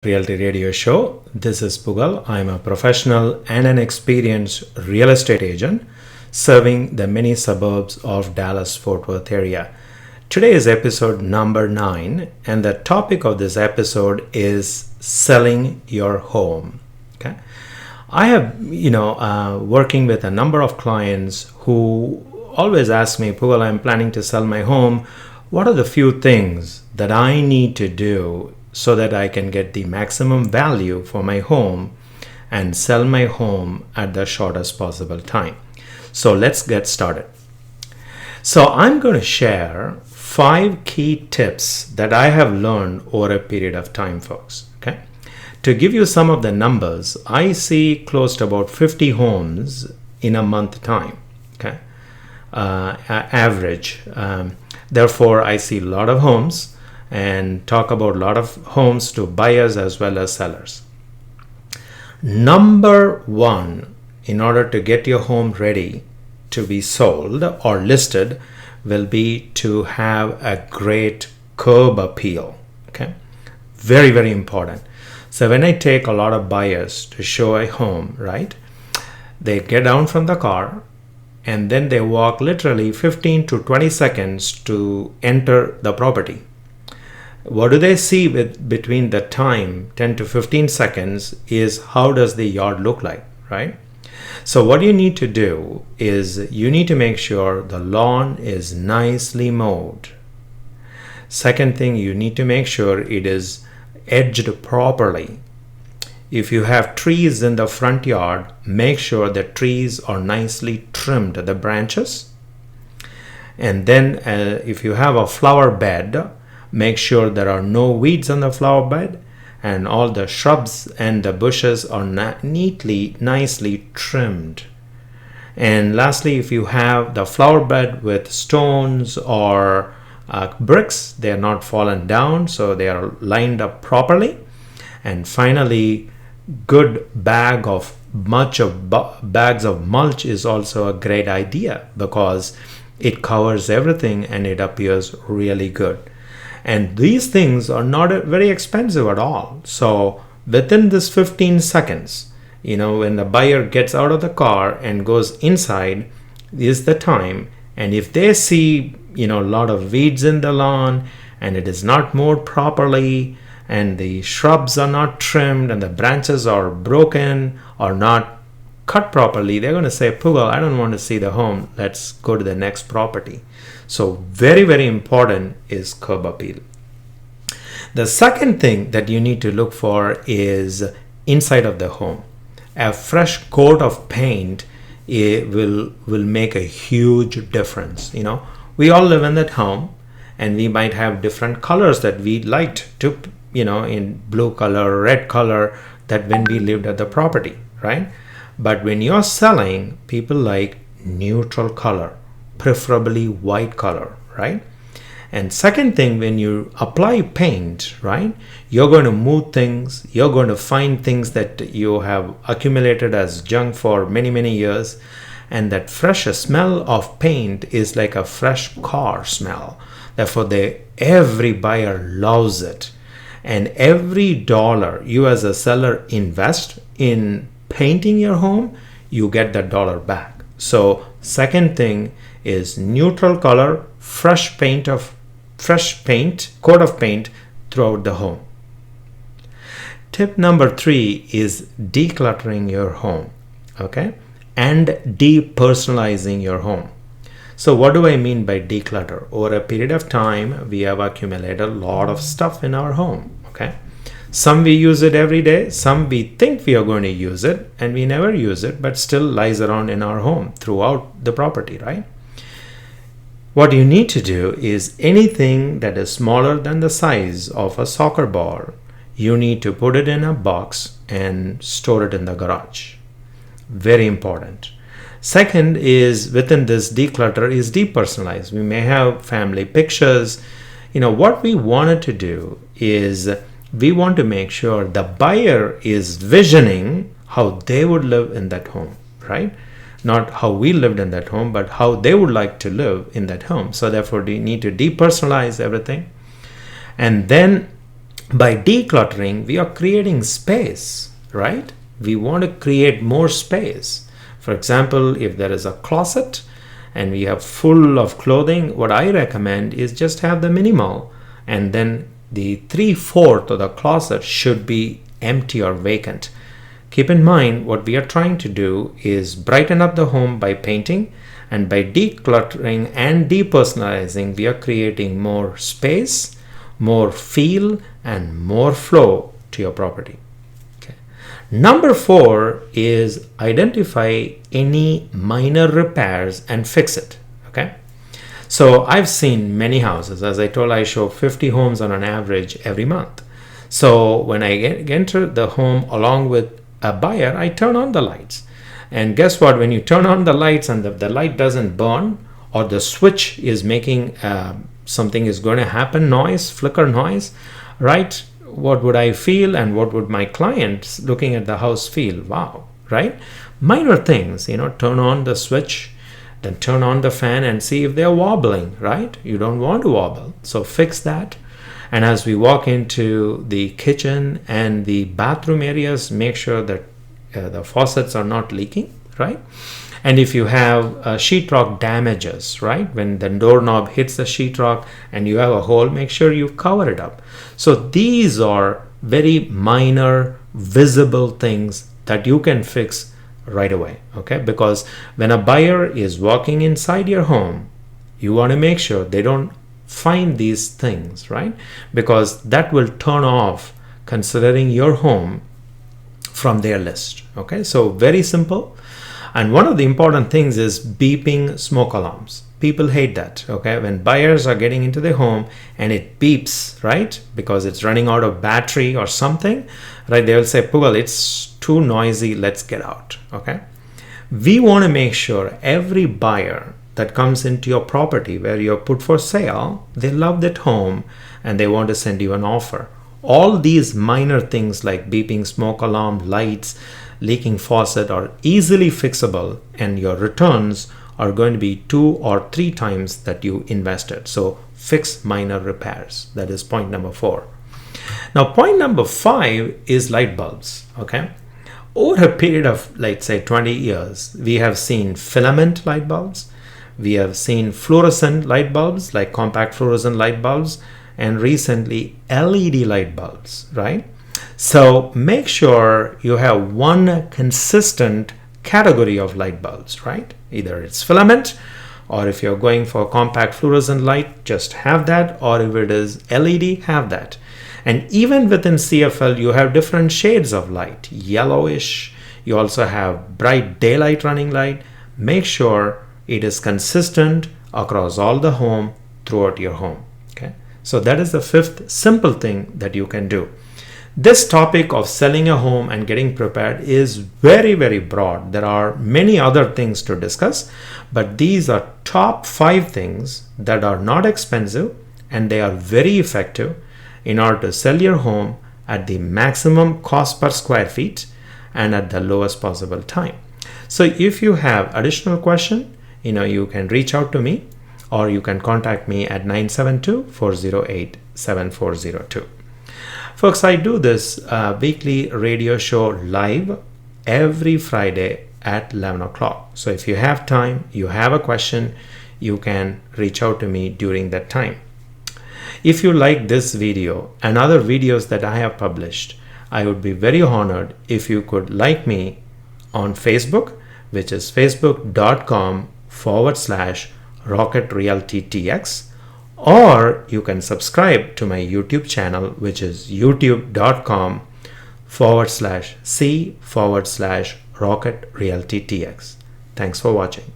Realty Radio Show. This is POOGLE. I'm a professional and an experienced real estate agent serving the many suburbs of Dallas-Fort Worth area. Today is episode number 9, and the topic of this episode is selling your home. Okay, I have working with a number of clients who always ask me, POOGLE, I'm planning to sell my home. What are the few things that I need to do so that I can get the maximum value for my home and sell my home at the shortest possible time? So let's get started. So I'm going to share 5 key tips that I have learned over a period of time, folks. Okay, to give you some of the numbers, I see close to about 50 homes in a month time. Okay, average. Therefore, I see a lot of homes and talk about a lot of homes to buyers as well as sellers. Number 1, in order to get your home ready to be sold or listed, will be to have a great curb appeal. Okay, very, very important. So when I take a lot of buyers to show a home, right, they get down from the car and then they walk literally 15 to 20 seconds to enter the property. What do they see between the time 10 to 15 seconds is how does the yard look like, right? So what you need to do is you need to make sure the lawn is nicely mowed. Second thing, you need to make sure it is edged properly. If you have trees in the front yard, make sure the trees are nicely trimmed, the branches. And then if you have a flower bed, make sure there are no weeds on the flower bed and all the shrubs and the bushes are nicely trimmed. And lastly, if you have the flower bed with stones or bricks, they are not fallen down, so they are lined up properly. And finally, good bags of mulch is also a great idea because it covers everything and it appears really good. And these things are not very expensive at all. So within this 15 seconds, when the buyer gets out of the car and goes inside is the time. And if they see, a lot of weeds in the lawn and it is not mowed properly and the shrubs are not trimmed and the branches are broken or not cut properly, they're going to say, POOGLE, I don't want to see the home. Let's go to the next property. So very, very important is curb appeal. The second thing that you need to look for is inside of the home. A fresh coat of paint will make a huge difference. We all live in that home and we might have different colors that we liked to, in blue color, red color, that when we lived at the property, right? But when you're selling, people like neutral color, preferably white color, right? And second thing, when you apply paint, right, you're going to move things, you're going to find things that you have accumulated as junk for many, many years. And that fresh smell of paint is like a fresh car smell. Therefore, every buyer loves it. And every dollar you as a seller invest in painting your home, you get that dollar back. So second thing is neutral color, fresh paint, coat of paint throughout the home. Tip number 3 is decluttering your home, okay, and depersonalizing your home. So what do I mean by declutter? Over a period of time, we have accumulated a lot of stuff in our home, okay. Some we use it every day, some we think we are going to use it and we never use it, but still lies around in our home throughout the property, right? What you need to do is anything that is smaller than the size of a soccer ball, you need to put it in a box and store it in the garage. Very important. Second is within this declutter is depersonalize. We may have family pictures. What we wanted to do is we want to make sure the buyer is visioning how they would live in that home, right? Not how we lived in that home, but how they would like to live in that home. So therefore, we need to depersonalize everything. And then By decluttering, we are creating space, right? We want to create more space. For example, if there is a closet and we have full of clothing, what I recommend is just have the minimal, and then the 3/4 of the closet should be empty or vacant. Keep in mind, what we are trying to do is brighten up the home by painting, and by decluttering and depersonalizing, we are creating more space, more feel, and more flow to your property. Okay. Number 4 is identify any minor repairs and fix it. Okay. So I've seen many houses. As I told, I show 50 homes on an average every month. So when I enter the home along with a buyer, I turn on the lights. And guess what? When you turn on the lights and the light doesn't burn, or the switch is making something is going to happen, noise, flicker noise, right? What would I feel, and what would my clients looking at the house feel? Wow, right? Minor things, turn on the switch, then turn on the fan and see if they're wobbling, right? You don't want to wobble, so fix that. And as we walk into the kitchen and the bathroom areas, make sure that the faucets are not leaking, right? And if you have sheetrock damages, right, when the doorknob hits the sheetrock and you have a hole, make sure you cover it up. So these are very minor, visible things that you can fix right away, okay? Because when a buyer is walking inside your home, you want to make sure they don't find these things, right? Because that will turn off considering your home from their list. Okay, so very simple. And one of the important things is beeping smoke alarms. People hate that. Okay, when buyers are getting into the home and it beeps, right, because it's running out of battery or something, right, they will say, "Poogle, it's too noisy, let's get out." Okay, we want to make sure every buyer that comes into your property where you're put for sale, they love that home and they want to send you an offer. All these minor things like beeping smoke alarm, lights, leaking faucet are easily fixable, and your returns are going to be 2 or 3 times that you invested. So fix minor repairs. That is point number 4. Now point number 5 is light bulbs. Okay, over a period of, let's say, 20 years, we have seen filament light bulbs, we have seen fluorescent light bulbs like compact fluorescent light bulbs, and recently LED light bulbs, right? So make sure you have one consistent category of light bulbs, right? Either it's filament, or if you're going for compact fluorescent light, just have that, or if it is LED, have that. And even within CFL, you have different shades of light, yellowish, you also have bright daylight running light. Make sure it is consistent across all the home throughout your home. Okay, so that is the 5th simple thing that you can do. This topic of selling a home and getting prepared is very, very broad. There are many other things to discuss, but these are top 5 things that are not expensive and they are very effective in order to sell your home at the maximum cost per square feet and at the lowest possible time. So if you have additional question, you can reach out to me, or you can contact me at 972-408-7402. Folks, I do this weekly radio show live every Friday at 11 o'clock. So if you have time, you have a question, you can reach out to me during that time. If you like this video and other videos that I have published, I would be very honored if you could like me on Facebook, which is facebook.com/RocketRealtyTX, or you can subscribe to my YouTube channel, which is youtube.com/C/RocketRealtyTX. Thanks for watching.